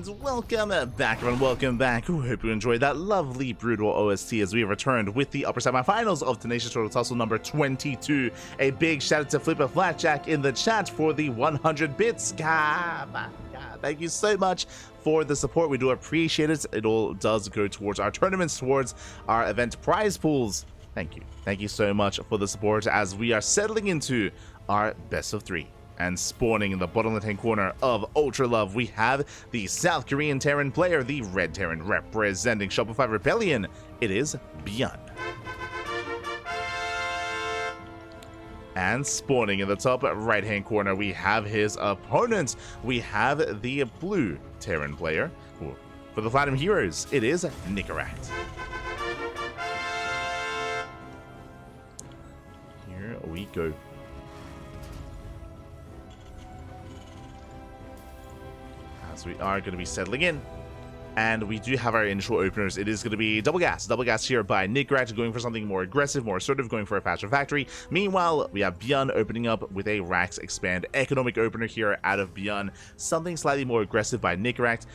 And welcome back, everyone. Welcome back. Hope you enjoyed that lovely Brutal OST as we have returned with the upper semifinals of Tenacious Turtle Tussle number 22. A big shout out to Flipper Flatjack in the chat for the 100 bits. Thank you so much for the support. We do appreciate it. It all does go towards our tournaments, towards our event prize pools. Thank you. Thank you so much for the support as we are settling into our best of 3. And spawning in the bottom left-hand corner of Ultra Love, we have the South Korean Terran player, the Red Terran representing Shopify Rebellion. It is ByuN. And spawning in the top right-hand corner, we have his opponent. We have the Blue Terran player. For the Platinum Heroes, it is Nicoract. Here we go. As we are going to be settling in, and we do have our initial openers. It is going to be double gas here by Nicoract, going for something more aggressive, more assertive, going for a faster factory. Meanwhile, we have ByuN opening up with a Rax Expand economic opener here out of ByuN, something slightly more aggressive by Nicoract.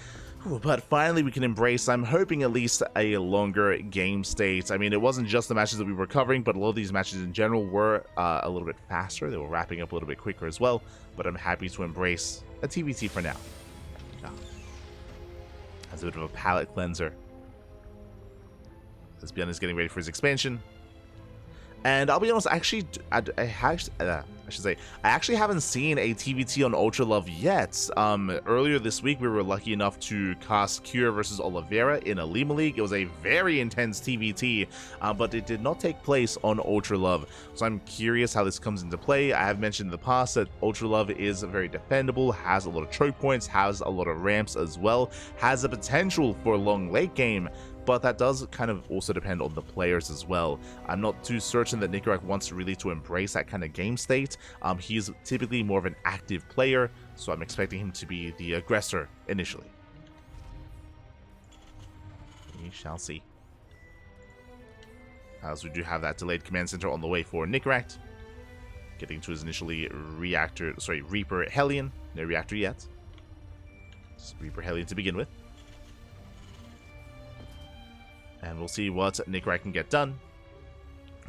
But finally we can embrace, I'm hoping, at least a longer game state. I mean, it wasn't just the matches that we were covering, but a lot of these matches in general were a little bit faster. They were wrapping up a little bit quicker as well, but I'm happy to embrace a TvT for now. As a bit of a palate cleanser, as ByuN is getting ready for his expansion. And I'll be honest, I actually haven't seen a TvT on Ultra Love yet. Earlier this week, we were lucky enough to cast Cure versus Oliveira in a Lima League. It was a very intense TvT, but it did not take place on Ultra Love. So I'm curious how this comes into play. I have mentioned in the past that Ultra Love is very defendable, has a lot of choke points, has a lot of ramps as well, has the potential for a long late game. But that does kind of also depend on the players as well. I'm not too certain that Nicoract wants really to embrace that kind of game state. He's typically more of an active player, so I'm expecting him to be the aggressor initially. We shall see. As we do have that delayed command center on the way for Nicoract. Getting to his initially Reaper Hellion. No reactor yet. Just Reaper Hellion to begin with. And we'll see what Nicoract can get done.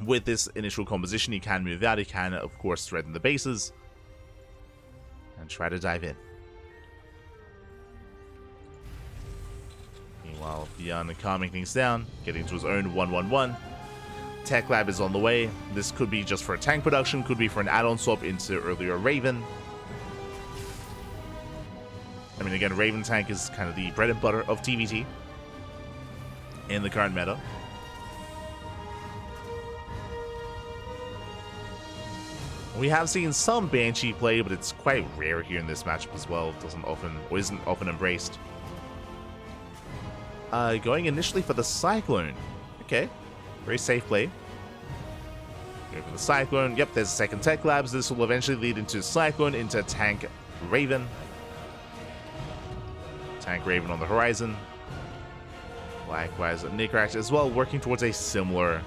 With this initial composition, he can move out. He can, of course, threaten the bases. And try to dive in. Meanwhile, ByuN calming things down. Getting to his own 1-1-1. Tech Lab is on the way. This could be just for a tank production. Could be for an add-on swap into earlier Raven. I mean, again, Raven tank is kind of the bread and butter of TvT. In the current meta. We have seen some Banshee play, but it's quite rare here in this matchup as well. Isn't often embraced. Going initially for the Cyclone. Okay. Very safe play. Going for the Cyclone. Yep, there's a second Tech Labs. This will eventually lead into Cyclone, into Tank Raven. Tank Raven on the horizon. Likewise, Nicoract as well, working towards a similar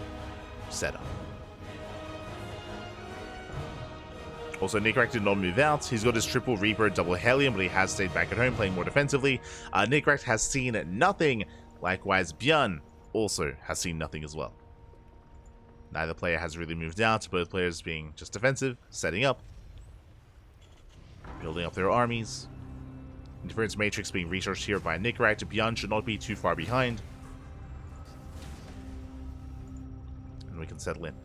setup. Also, Nicoract did not move out. He's got his triple Reaper, double Hellion, but he has stayed back at home playing more defensively. Nicoract has seen nothing. Likewise, ByuN also has seen nothing as well. Neither player has really moved out, both players being just defensive, setting up, building up their armies. Interference Matrix being researched here by Nicoract. ByuN should not be too far behind. And we can settle in.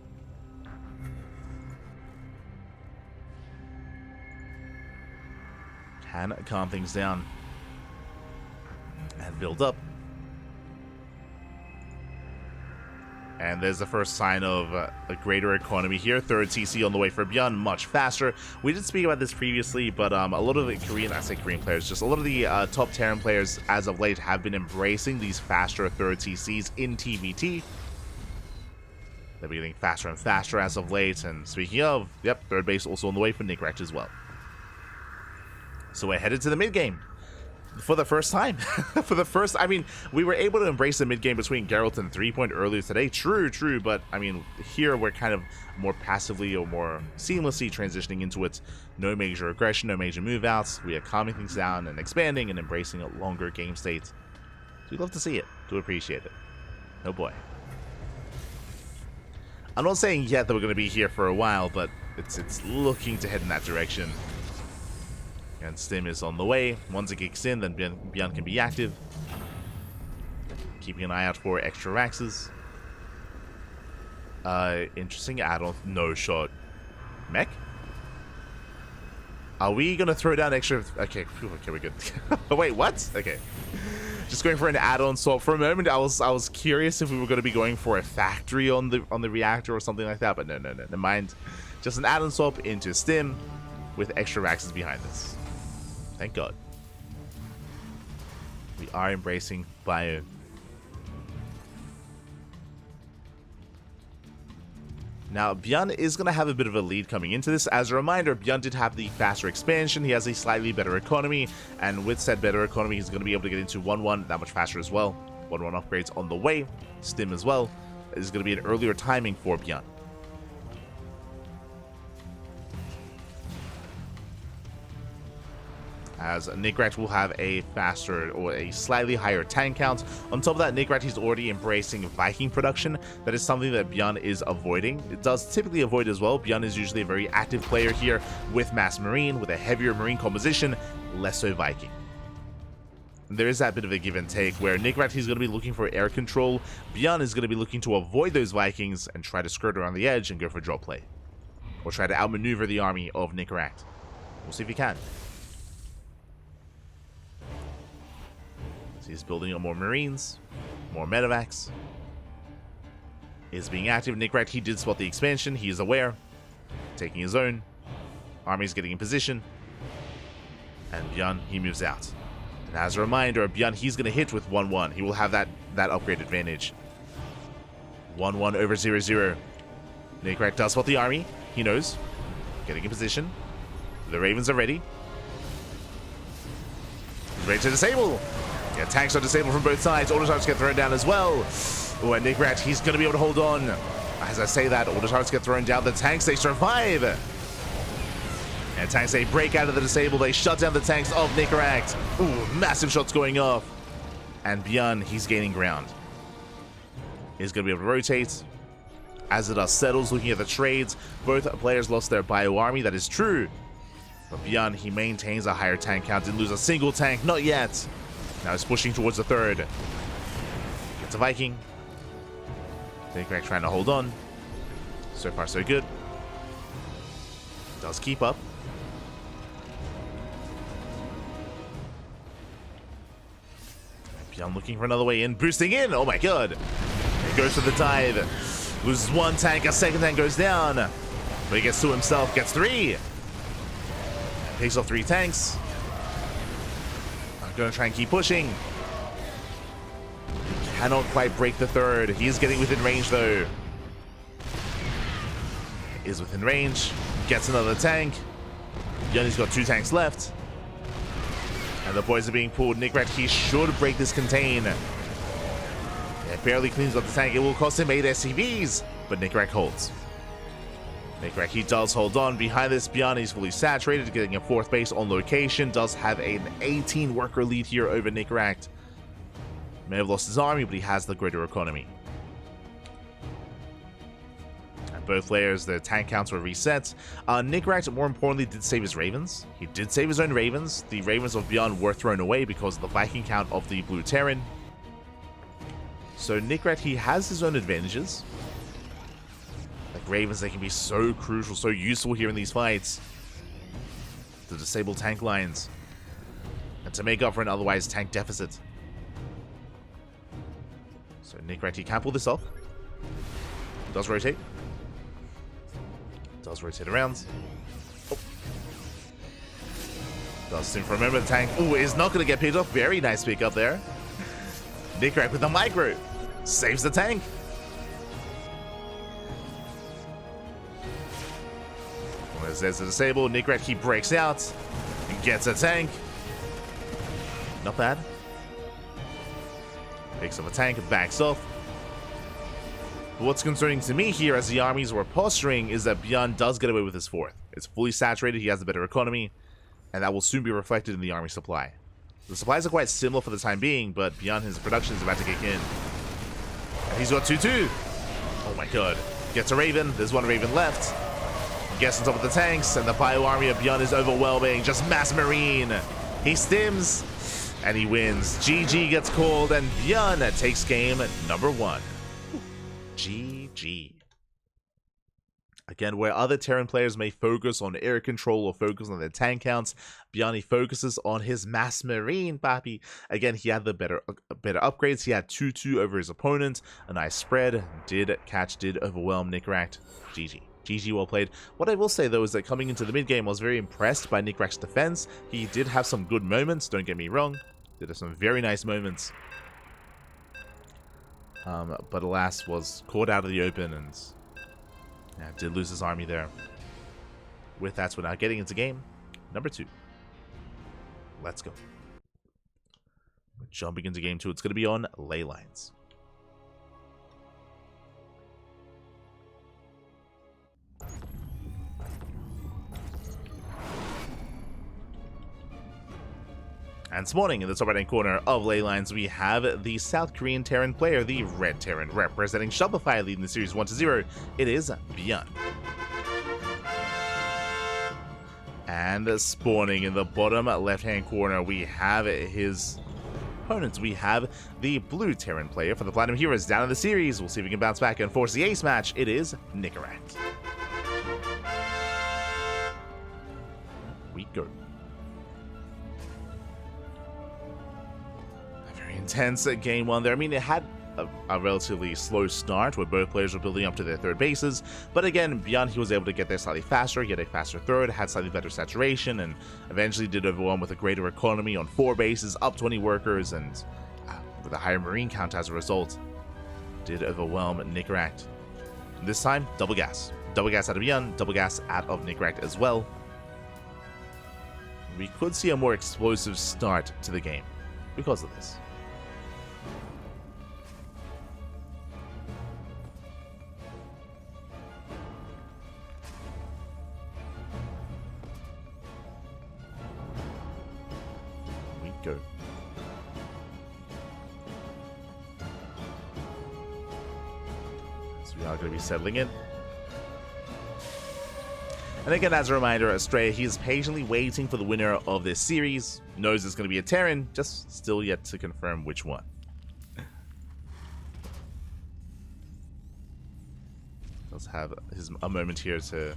Can calm things down. And build up. And there's the first sign of a greater economy here. Third TC on the way for ByuN, much faster. We did speak about this previously, but a lot of the Korean players, just a lot of the top Terran players as of late have been embracing these faster third TCs in TvT. They're getting faster and faster as of late, and speaking of, yep, third base also on the way for Nicoract as well. So we're headed to the mid game. For the first time. I mean, we were able to embrace the mid-game between Geralt and 3-point earlier today. True, but I mean, here we're kind of more passively or more seamlessly transitioning into it. No major aggression, no major move-outs. We are calming things down and expanding and embracing a longer game state. We'd love to see it, to appreciate it. Oh boy. I'm not saying yet that we're going to be here for a while, but it's looking to head in that direction. And Stim is on the way. Once it kicks in, then ByuN can be active. Keeping an eye out for extra Raxes. Interesting add-on. No shot. Mech? Are we going to throw down extra... Okay, we're good. Wait, what? Okay. Just going for an add-on swap. For a moment, I was curious if we were going to be going for a factory on the reactor or something like that, but no, never mind. Just an add-on swap into Stim with extra Raxes behind us. Thank God. We are embracing ByuN. Now, ByuN is going to have a bit of a lead coming into this. As a reminder, ByuN did have the faster expansion. He has a slightly better economy. And with said better economy, he's going to be able to get into 1-1 that much faster as well. 1-1 upgrades on the way. Stim as well. This is going to be an earlier timing for ByuN. As Nicoract will have a faster or a slightly higher tank count. On top of that, Nicoract is already embracing Viking production. That is something that ByuN is avoiding. It does typically avoid as well. ByuN is usually a very active player here with Mass Marine, with a heavier Marine composition, less so Viking. And there is that bit of a give and take where Nicoract is going to be looking for air control. ByuN is going to be looking to avoid those Vikings and try to skirt around the edge and go for drop play. Or try to outmaneuver the army of Nicoract. We'll see if he can. He's building up more Marines, more medevacs. Is being active. Nicoract, he did spot the expansion. He is aware. Taking his own. Army's getting in position. And ByuN, he moves out. And as a reminder, ByuN, he's going to hit with 1-1. He will have that upgrade advantage. 1-1 over 0-0. Nicoract does spot the army. He knows. Getting in position. The Ravens are ready. He's ready to disable. Yeah, tanks are disabled from both sides. Auto targets get thrown down as well. Oh, and Nicoract, he's going to be able to hold on. As I say that, auto targets get thrown down. The tanks, they survive. And tanks, they break out of the disable. They shut down the tanks of Nicoract. Ooh, massive shots going off. And ByuN, he's gaining ground. He's going to be able to rotate. As the dust settles, looking at the trades, both players lost their bio army. That is true. But ByuN, he maintains a higher tank count. Didn't lose a single tank. Not yet. Now he's pushing towards the third. Gets a Viking. Nicoract trying to hold on. So far, so good. Does keep up. ByuN looking for another way in. Boosting in. Oh my God. He goes for the dive. Loses one tank. A second tank goes down. But he gets two himself. Gets three. Takes off three tanks. Gonna try and keep pushing. Cannot quite break the third. He is getting within range though. Is within range. Gets another tank. ByuN's got two tanks left. And the boys are being pulled. Nicoract, he should break this contain. Yeah, barely cleans up the tank. It will cost him 8 SCVs. But Nicoract holds. Nicoract, he does hold on. Behind this, ByuN is fully saturated, getting a fourth base on location. Does have an 18 worker lead here over Nicoract. May have lost his army, but he has the greater economy. And both players, their tank counts were reset. Nicoract, more importantly, did save his Ravens. He did save his own Ravens. The Ravens of ByuN were thrown away because of the Viking count of the Blue Terran. So Nicoract, he has his own advantages. Like Ravens, they can be so crucial, so useful here in these fights. To disable tank lines. And to make up for an otherwise tank deficit. So Nicoract, he can pull this off. Does rotate. Does rotate around. Oh. Does seem for a moment the tank. Oh, is not going to get picked off. Very nice pick up there. Nicoract with the micro. Saves the tank. There's the disable. Nicoract, he breaks out. Gets a tank. Not bad. Picks up a tank, backs off. But what's concerning to me here as the armies were posturing is that ByuN does get away with his fourth. It's fully saturated, he has a better economy, and that will soon be reflected in the army supply. The supplies are quite similar for the time being, but ByuN, his production is about to kick in. And he's got 2-2. Oh my god. Gets a Raven, there's one Raven left. Gets on top of the tanks, and the bio army of ByuN is overwhelming. Just mass marine. He stims, and he wins. GG gets called, and ByuN takes game number 1. GG. Again, where other Terran players may focus on air control or focus on their tank counts, ByuN focuses on his mass marine, papi. Again, he had the better upgrades. He had 2-2 over his opponent. A nice spread. Did overwhelm Nicoract. GG. GG, well played. What I will say, though, is that coming into the mid-game, I was very impressed by Nicoract's defense. He did have some good moments, don't get me wrong. Did have some very nice moments. But alas, was caught out of the open and did lose his army there. With that, we're now getting into game number 2. Let's go. We're jumping into game 2. It's going to be on ley lines. And this morning, in the top right-hand corner of ley lines, we have the South Korean Terran player, the Red Terran, representing Shopify, leading the series 1-0. It is ByuN. And spawning in the bottom left-hand corner, we have his opponents. We have the Blue Terran player for the Platinum Heroes down in the series. We'll see if we can bounce back and force the ace match. It is Nicoract. We go. Intense at game 1 there. I mean, it had a relatively slow start where both players were building up to their third bases, but again, ByuN, he was able to get there slightly faster, get a faster third, had slightly better saturation, and eventually did overwhelm with a greater economy on 4 bases, up 20 workers, and with a higher marine count as a result, did overwhelm Nicoract. This time, double gas. Double gas out of ByuN, double gas out of Nicoract as well. We could see a more explosive start to the game because of this. Go. So we are going to be settling in. And again, as a reminder, Australia, he is patiently waiting for the winner of this series. Knows it's going to be a Terran, just still yet to confirm which one. Let's have a moment here to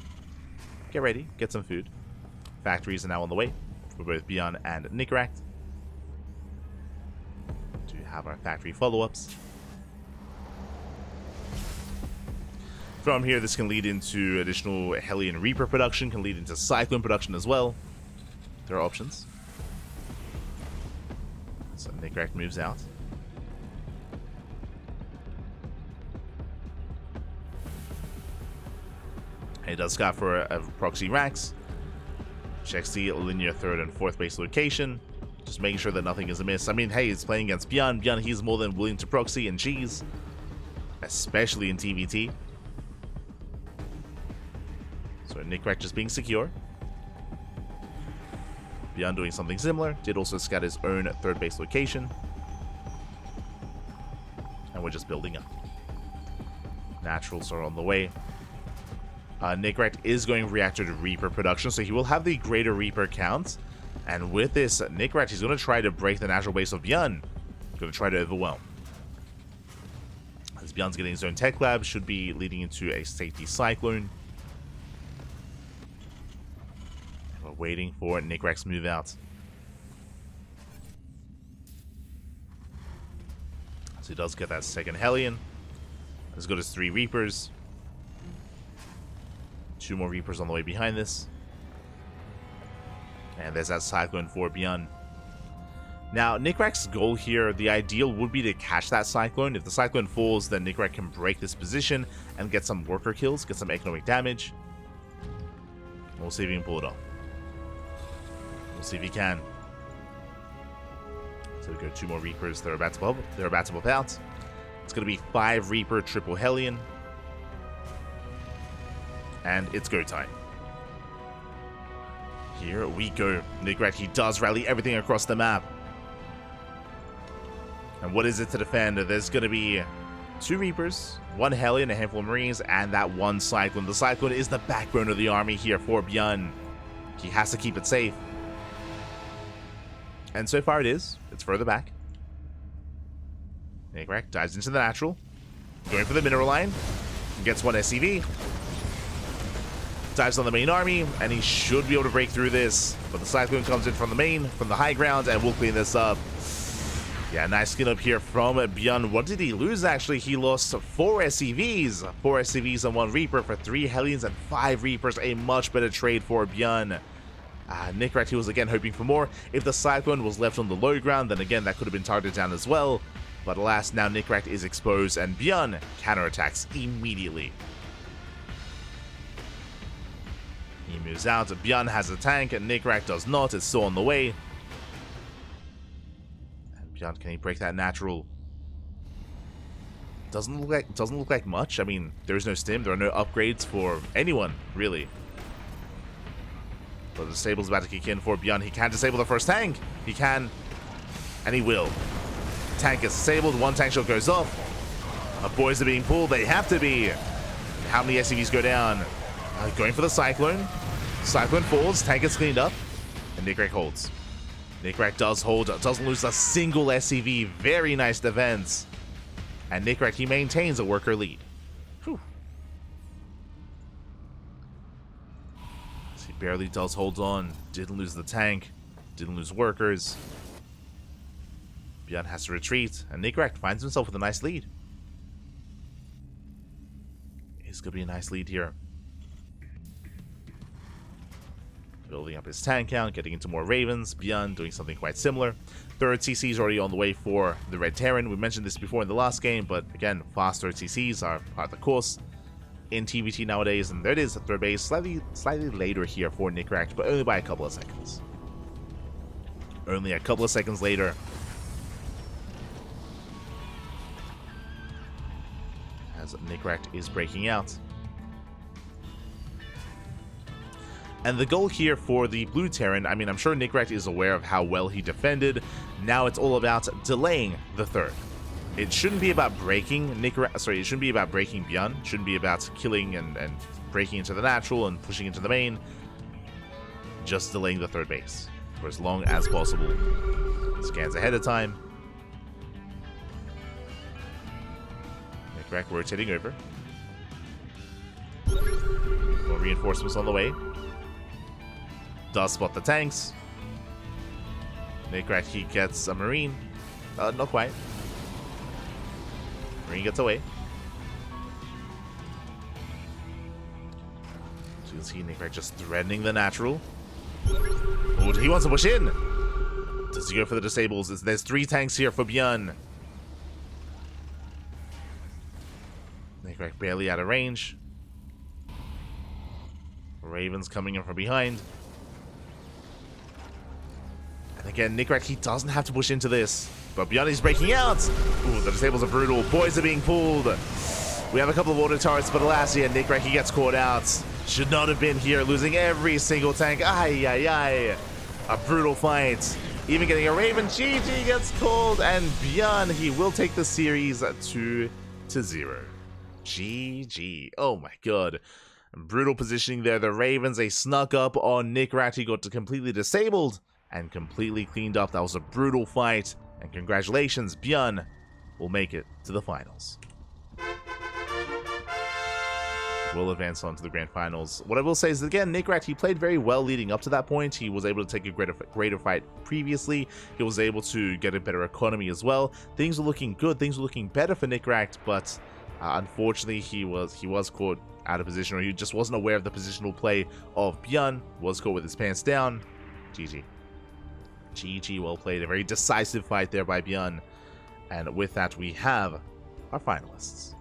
get ready, get some food. Factories are now on the way for both ByuN and Nicoract. Have our factory follow-ups. From here, this can lead into additional Hellion Reaper production, can lead into Cyclone production as well. There are options. So Nicoract moves out. He does scout for a proxy racks. Checks the linear 3rd and 4th base location. Just making sure that nothing is amiss. I mean, hey, he's playing against ByuN. ByuN, he's more than willing to proxy and cheese. Especially in TvT. So Nicoract just being secure. ByuN doing something similar. Did also scout his own 3rd base location. And we're just building up. Naturals are on the way. Nicoract is going reactor to Reaper production, so he will have the greater Reaper count. And with this, Nicoract, he's going to try to break the natural base of ByuN. Going to try to overwhelm. As ByuN's getting his own tech lab, should be leading into a safety cyclone. And we're waiting for Nicoract's move out. So he does get that second Hellion. He's got his 3 Reapers. 2 more Reapers on the way behind this. And there's that Cyclone for ByuN. Now, Nicoract's goal here, the ideal would be to catch that Cyclone. If the Cyclone falls, then Nicoract can break this position and get some worker kills, get some economic damage. We'll see if he can pull it off. We'll see if he can. So we go 2 more Reapers. They're about to pop out. It's going to be 5 Reaper, triple Hellion. And it's go time. Here we go. Nicoract, he does rally everything across the map. And what is it to defend? There's going to be 2 Reapers, 1 Hellion, a handful of Marines, and that 1 Cyclone. The Cyclone is the backbone of the army here for ByuN. He has to keep it safe. And so far it is. It's further back. Nicoract dives into the natural. Going for the mineral line. Gets 1 SCV. Dives on the main army, and he should be able to break through this. But the Cyclone comes in from the main, from the high ground, and we'll clean this up. Yeah, nice skin up here from ByuN. What did he lose, actually? He lost 4 SCVs. 4 SCVs and 1 Reaper for 3 Hellions and 5 Reapers. A much better trade for ByuN. Nicoract, he was again hoping for more. If the Cyclone was left on the low ground, then again, that could have been targeted down as well. But alas, now Nicoract is exposed, and ByuN counterattacks immediately. He moves out. ByuN has a tank, and Nicoract does not. It's still on the way. And ByuN, can he break that natural? Doesn't look like much. I mean, there is no stim. There are no upgrades for anyone, really. But the disable's about to kick in for ByuN. He can disable the first tank. He can, and he will. Tank is disabled. 1 tank shot goes off. Our boys are being pulled. They have to be. How many SCVs go down? Going for the Cyclone. Cyclone falls. Tank is cleaned up. And Nicoract holds. Nicoract does hold. Doesn't lose a single SCV. Very nice defense. And Nicoract, he maintains a worker lead. Whew. He barely does hold on. Didn't lose the tank. Didn't lose workers. ByuN has to retreat, and Nicoract finds himself with a nice lead. It's going to be a nice lead here. Building up his tank count, getting into more Ravens. ByuN doing something quite similar. 3rd CC is already on the way for the Red Terran. We mentioned this before in the last game, but again, fast 3rd CCs are part of the course in TvT nowadays. And there it is, the 3rd base, slightly later here for Nicoract, but only by a couple of seconds. Only a couple of seconds later. As Nicoract is breaking out. And the goal here for the blue Terran, I mean, I'm sure Nicoract is aware of how well he defended. Now it's all about delaying the 3rd. It shouldn't be about breaking Nicoract. Sorry, it shouldn't be about breaking ByuN. It shouldn't be about killing and breaking into the natural and pushing into the main. Just delaying the 3rd base for as long as possible. Scans ahead of time. Nicoract rotating over. More reinforcements on the way. Does spot the tanks. Nicoract, he gets a Marine. Not quite. Marine gets away. So you can see Nicoract just threatening the natural. Oh, he wants to push in. Does he go for the disables? There's 3 tanks here for ByuN. Nicoract barely out of range. Ravens coming in from behind. And again, Nicoract, he doesn't have to push into this. But ByuN is breaking out. Ooh, the disables are brutal. Boys are being pulled. We have a couple of auto turrets, but alas, yeah, Nicoract, he gets caught out. Should not have been here, losing every single tank. Ay, ay, ay. A brutal fight. Even getting a Raven. GG gets called, and ByuN, he will take the series 2-0. GG. Oh my god. Brutal positioning there. The Ravens, they snuck up on Nicoract. He got completely disabled and completely cleaned up. That was a brutal fight. And congratulations, ByuN will make it to the finals. Will advance on to the grand finals. What I will say is that, again, Nicoract, he played very well leading up to that point. He was able to take a greater fight previously. He was able to get a better economy as well. Things were looking good. Things were looking better for Nicoract, but unfortunately, he was caught out of position, or he just wasn't aware of the positional play of ByuN. Was caught with his pants down. GG. GG, well played. A very decisive fight there by ByuN. And with that, we have our finalists.